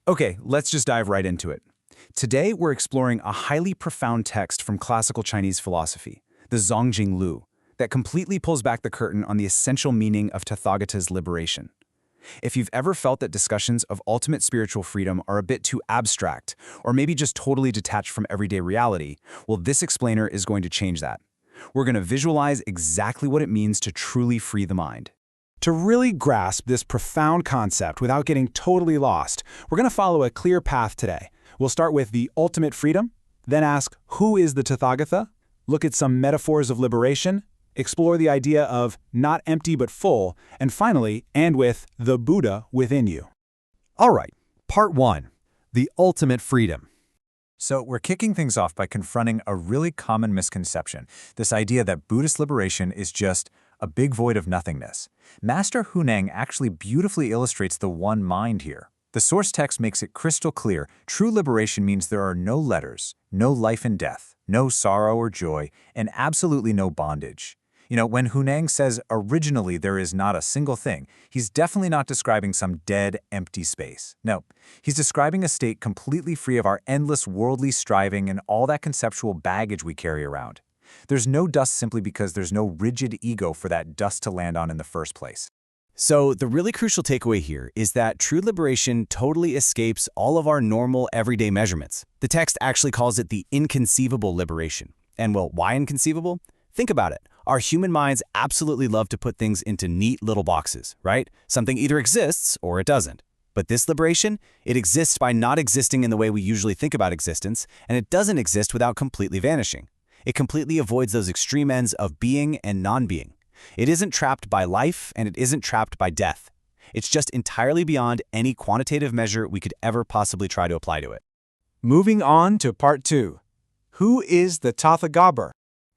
Okay, let's just dive right into it. Today, we're exploring a highly profound text from classical Chinese philosophy, the Zongjing Lu, that completely pulls back the curtain on the essential meaning of Tathagata's liberation. If you've ever felt that discussions of ultimate spiritual freedom are a bit too abstract, or maybe just totally detached from everyday reality, well, this explainer is going to change that. We're going to visualize exactly what it means to truly free the mind. To really grasp this profound concept without getting totally lost, we're going to follow a clear path today. We'll start with the ultimate freedom, then ask, who is the Tathagata? Look at some metaphors of liberation, explore the idea of not empty but full, and finally, end with the Buddha within you. All right, part 1, the ultimate freedom. So we're kicking things off by confronting a really common misconception, this idea that Buddhist liberation is just a big void of nothingness. Master Hunang actually beautifully illustrates the one mind here. The source text makes it crystal clear. True liberation means there are no letters, no life and death, no sorrow or joy, and absolutely no bondage. You know, when Hunang says originally there is not a single thing, he's definitely not describing some dead, empty space. No, he's describing a state completely free of our endless worldly striving and all that conceptual baggage we carry around. There's no dust simply because there's no rigid ego for that dust to land on in the first place. So the really crucial takeaway here is that true liberation totally escapes all of our normal everyday measurements. The text actually calls it the inconceivable liberation. And well, why inconceivable? Think about it. Our human minds absolutely love to put things into neat little boxes, right? Something either exists or it doesn't. But this liberation, it exists by not existing in the way we usually think about existence, and it doesn't exist without completely vanishing. It completely avoids those extreme ends of being and non-being. It isn't trapped by life, and it isn't trapped by death. It's just entirely beyond any quantitative measure we could ever possibly try to apply to it. Moving on to part 2. Who is the Tathagata?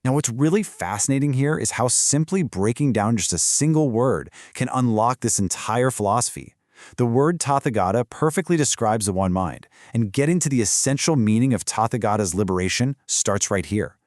Now, what's really fascinating here is how simply breaking down just a single word can unlock this entire philosophy. The word Tathagata perfectly describes the one mind, and getting to the essential meaning of Tathagata's liberation starts right here.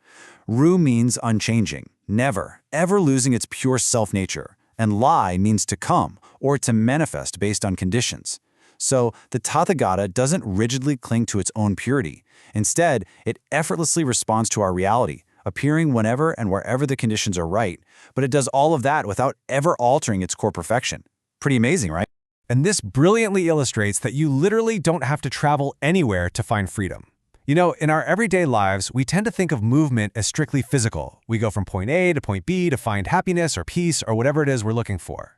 Ru means unchanging, never, ever losing its pure self-nature, and Lai means to come, or to manifest based on conditions. So, the Tathagata doesn't rigidly cling to its own purity. Instead, it effortlessly responds to our reality, appearing whenever and wherever the conditions are right, but it does all of that without ever altering its core perfection. Pretty amazing, right? And this brilliantly illustrates that you literally don't have to travel anywhere to find freedom. You know, in our everyday lives, we tend to think of movement as strictly physical. We go from point A to point B to find happiness or peace or whatever it is we're looking for.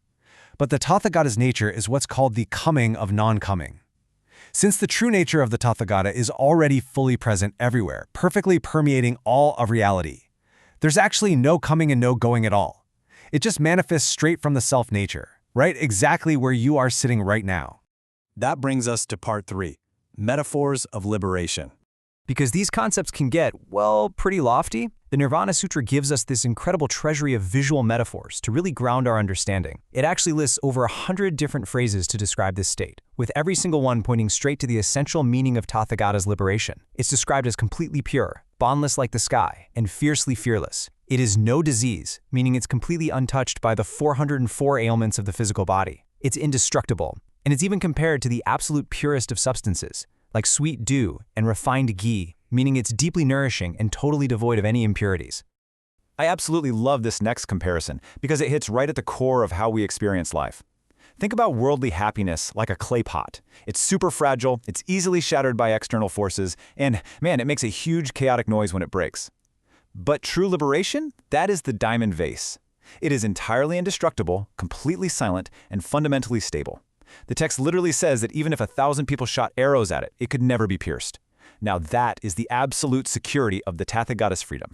But the Tathagata's nature is what's called the coming of non-coming. Since the true nature of the Tathagata is already fully present everywhere, perfectly permeating all of reality, there's actually no coming and no going at all. It just manifests straight from the self-nature, right exactly where you are sitting right now. That brings us to part 3, metaphors of liberation. Because these concepts can get, well, pretty lofty, the Nirvana Sutra gives us this incredible treasury of visual metaphors to really ground our understanding. It actually lists over 100 different phrases to describe this state, with every single one pointing straight to the essential meaning of Tathagata's liberation. It's described as completely pure, boundless like the sky, and fiercely fearless. It is no disease, meaning it's completely untouched by the 404 ailments of the physical body. It's indestructible, and it's even compared to the absolute purest of substances, like sweet dew and refined ghee, meaning it's deeply nourishing and totally devoid of any impurities. I absolutely love this next comparison because it hits right at the core of how we experience life. Think about worldly happiness like a clay pot. It's super fragile, it's easily shattered by external forces, and man, it makes a huge chaotic noise when it breaks. But true liberation? That is the diamond vase. It is entirely indestructible, completely silent, and fundamentally stable. The text literally says that even if 1,000 people shot arrows at it, it could never be pierced. Now that is the absolute security of the Tathagata's freedom.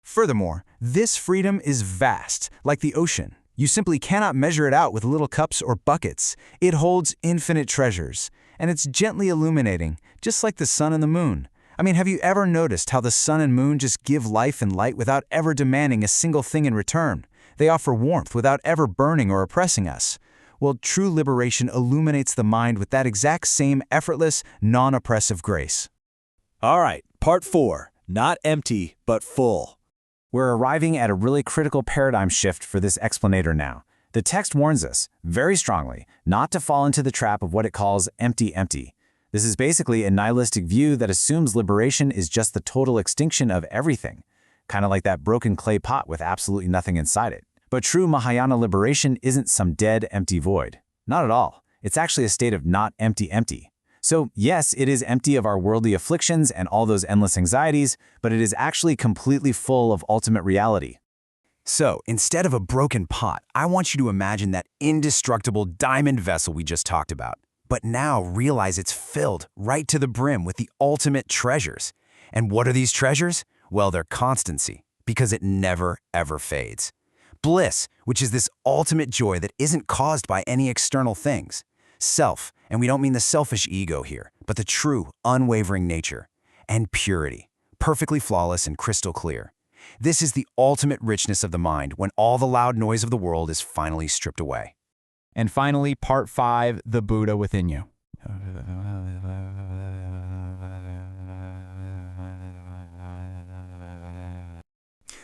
Furthermore, this freedom is vast, like the ocean. You simply cannot measure it out with little cups or buckets. It holds infinite treasures, and it's gently illuminating, just like the sun and the moon. I mean, have you ever noticed how the sun and moon just give life and light without ever demanding a single thing in return? They offer warmth without ever burning or oppressing us. Well, true liberation illuminates the mind with that exact same effortless, non-oppressive grace. All right, part 4, not empty, but full. We're arriving at a really critical paradigm shift for this explanator now. The text warns us, very strongly, not to fall into the trap of what it calls empty. This is basically a nihilistic view that assumes liberation is just the total extinction of everything, kind of like that broken clay pot with absolutely nothing inside it. But true Mahayana liberation isn't some dead, empty void. Not at all. It's actually a state of not empty. So yes, it is empty of our worldly afflictions and all those endless anxieties, but it is actually completely full of ultimate reality. So, instead of a broken pot, I want you to imagine that indestructible diamond vessel we just talked about. But now realize it's filled right to the brim with the ultimate treasures. And what are these treasures? Well, they're constancy, because it never, ever fades. Bliss, which is this ultimate joy that isn't caused by any external things. Self, and we don't mean the selfish ego here, but the true, unwavering nature. And purity, perfectly flawless and crystal clear. This is the ultimate richness of the mind when all the loud noise of the world is finally stripped away. And finally, part 5, the Buddha within you.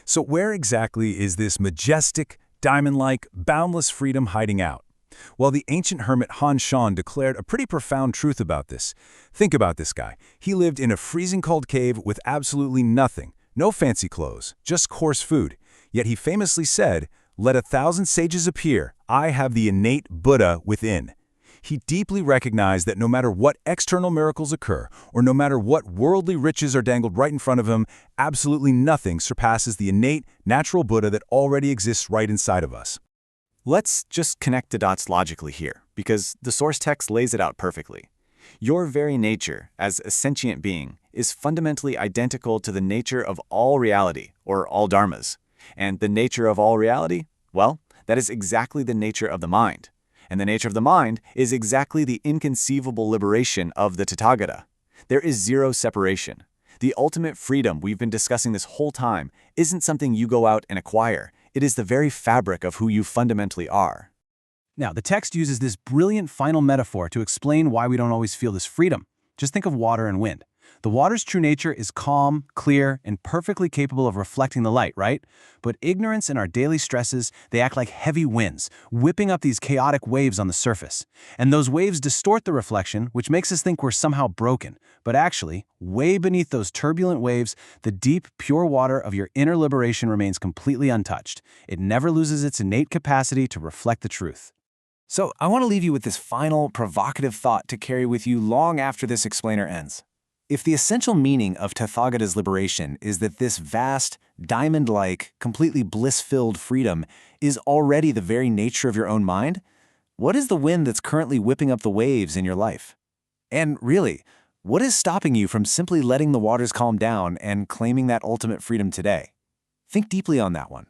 So where exactly is this majestic, diamond-like, boundless freedom hiding out? Well, the ancient hermit Han Shan declared a pretty profound truth about this. Think about this guy. He lived in a freezing cold cave with absolutely nothing. No fancy clothes, just coarse food. Yet he famously said, "Let 1,000 sages appear, I have the innate Buddha within." He deeply recognized that no matter what external miracles occur, or no matter what worldly riches are dangled right in front of him, absolutely nothing surpasses the innate, natural Buddha that already exists right inside of us. Let's just connect the dots logically here, because the source text lays it out perfectly. Your very nature, as a sentient being, is fundamentally identical to the nature of all reality, or all dharmas. And the nature of all reality? Well, that is exactly the nature of the mind. And the nature of the mind is exactly the inconceivable liberation of the Tathagata. There is zero separation. The ultimate freedom we've been discussing this whole time isn't something you go out and acquire. It is the very fabric of who you fundamentally are. Now, the text uses this brilliant final metaphor to explain why we don't always feel this freedom. Just think of water and wind. The water's true nature is calm, clear, and perfectly capable of reflecting the light, right? But ignorance and our daily stresses, they act like heavy winds, whipping up these chaotic waves on the surface. And those waves distort the reflection, which makes us think we're somehow broken. But actually, way beneath those turbulent waves, the deep, pure water of your inner liberation remains completely untouched. It never loses its innate capacity to reflect the truth. So I want to leave you with this final, provocative thought to carry with you long after this explainer ends. If the essential meaning of Tathagata's liberation is that this vast, diamond-like, completely bliss-filled freedom is already the very nature of your own mind, what is the wind that's currently whipping up the waves in your life? And really, what is stopping you from simply letting the waters calm down and claiming that ultimate freedom today? Think deeply on that one.